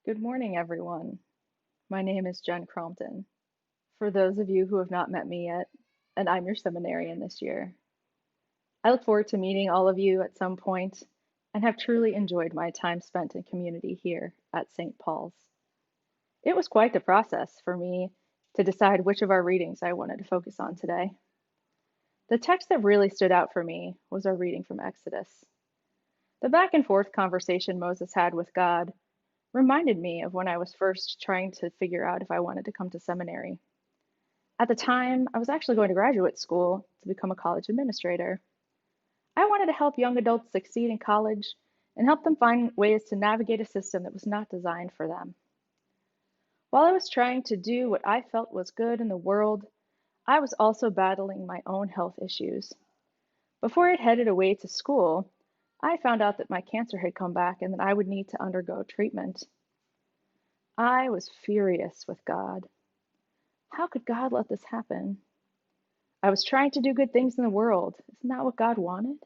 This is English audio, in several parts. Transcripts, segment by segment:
Good morning, everyone. My name is Jen Crompton. For those of you who have not met me yet, and I'm your seminarian this year, I look forward to meeting all of you at some point and have truly enjoyed my time spent in community here at St. Paul's. It was quite the process for me to decide which of our readings I wanted to focus on today. The text that really stood out for me was our reading from Exodus. The back and forth conversation Moses had with God reminded me of when I was first trying to figure out if I wanted to come to seminary. At the time, I was actually going to graduate school to become a college administrator. I wanted to help young adults succeed in college and help them find ways to navigate a system that was not designed for them. While I was trying to do what I felt was good in the world, I was also battling my own health issues. Before I'd headed away to school, I found out that my cancer had come back and that I would need to undergo treatment. I was furious with God. How could God let this happen? I was trying to do good things in the world. Isn't that what God wanted?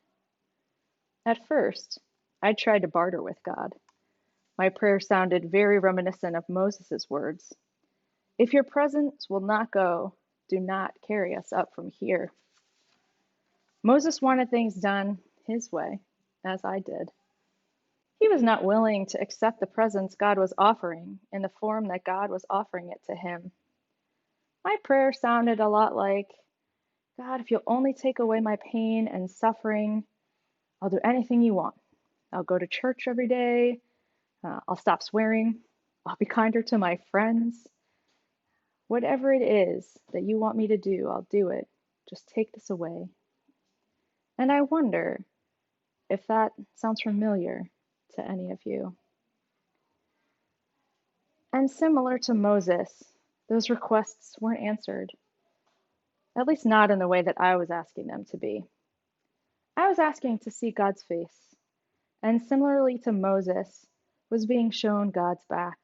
At first, I tried to barter with God. My prayer sounded very reminiscent of Moses' words. If your presence will not go, do not carry us up from here. Moses wanted things done his way, as I did. He was not willing to accept the presence God was offering in the form that God was offering it to him. My prayer sounded a lot like, God, if you'll only take away my pain and suffering, I'll do anything you want. I'll go to church every day. I'll stop swearing. I'll be kinder to my friends. Whatever it is that you want me to do, I'll do it. Just take this away. And I wonder if that sounds familiar to any of you. And similar to Moses, those requests weren't answered, at least not in the way that I was asking them to be. I was asking to see God's face, and similarly to Moses, was being shown God's back.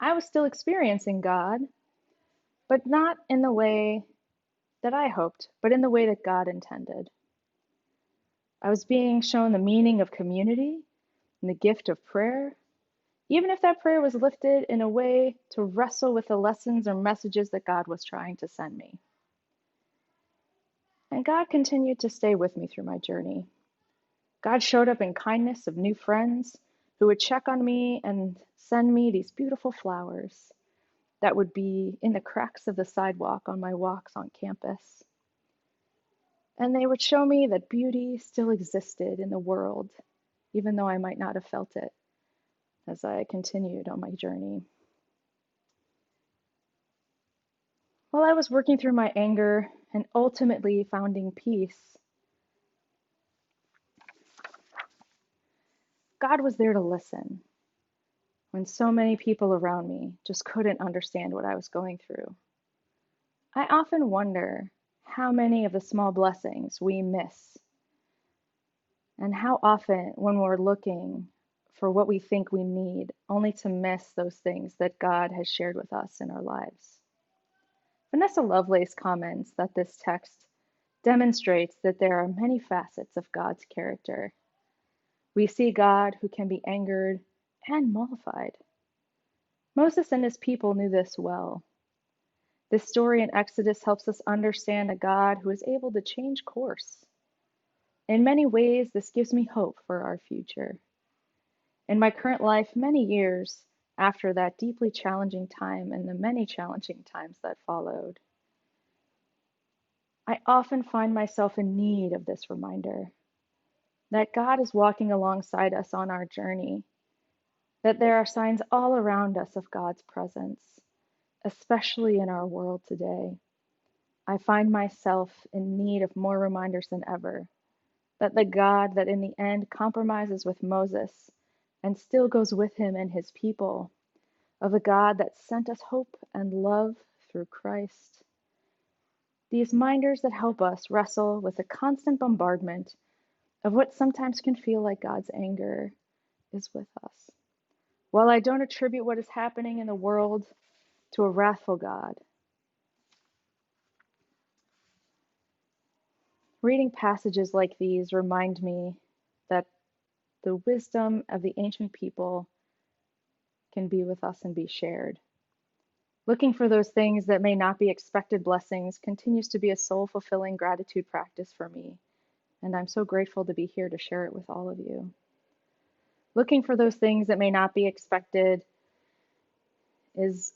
I was still experiencing God, but not in the way that I hoped, but in the way that God intended. I was being shown the meaning of community and the gift of prayer, even if that prayer was lifted in a way to wrestle with the lessons or messages that God was trying to send me. And God continued to stay with me through my journey. God showed up in kindness of new friends who would check on me and send me these beautiful flowers that would be in the cracks of the sidewalk on my walks on campus. And they would show me that beauty still existed in the world, even though I might not have felt it as I continued on my journey. While I was working through my anger and ultimately finding peace, God was there to listen when so many people around me just couldn't understand what I was going through. I often wonder how many of the small blessings we miss, and how often when we're looking for what we think we need, only to miss those things that God has shared with us in our lives. Vanessa Lovelace comments that this text demonstrates that there are many facets of God's character. We see God who can be angered and mollified. Moses and his people knew this well. This story in Exodus helps us understand a God who is able to change course. In many ways, this gives me hope for our future. In my current life, many years after that deeply challenging time and the many challenging times that followed, I often find myself in need of this reminder that God is walking alongside us on our journey, that there are signs all around us of God's presence, especially in our world today. I find myself in need of more reminders than ever that the God that in the end compromises with Moses and still goes with him and his people, of a God that sent us hope and love through Christ. These reminders that help us wrestle with the constant bombardment of what sometimes can feel like God's anger is with us. While I don't attribute what is happening in the world to a wrathful God, reading passages like these remind me that the wisdom of the ancient people can be with us and be shared. Looking for those things that may not be expected blessings continues to be a soul-fulfilling gratitude practice for me, and I'm so grateful to be here to share it with all of you. Looking for those things that may not be expected is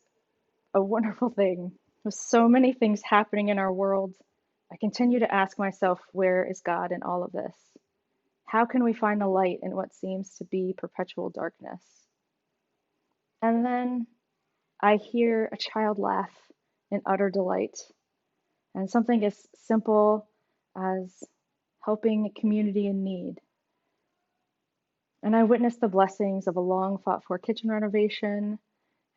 a wonderful thing. With so many things happening in our world, I continue to ask myself, where is God in all of this? How can we find the light in what seems to be perpetual darkness? And then I hear a child laugh in utter delight, and something as simple as helping a community in need. And I witness the blessings of a long fought for kitchen renovation,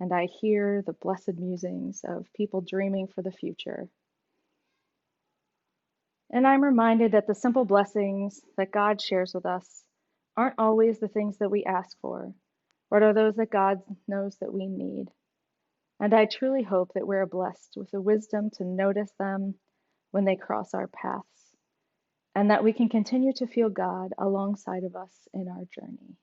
and I hear the blessed musings of people dreaming for the future. And I'm reminded that the simple blessings that God shares with us aren't always the things that we ask for, but are those that God knows that we need. And I truly hope that we're blessed with the wisdom to notice them when they cross our paths, and that we can continue to feel God alongside of us in our journey.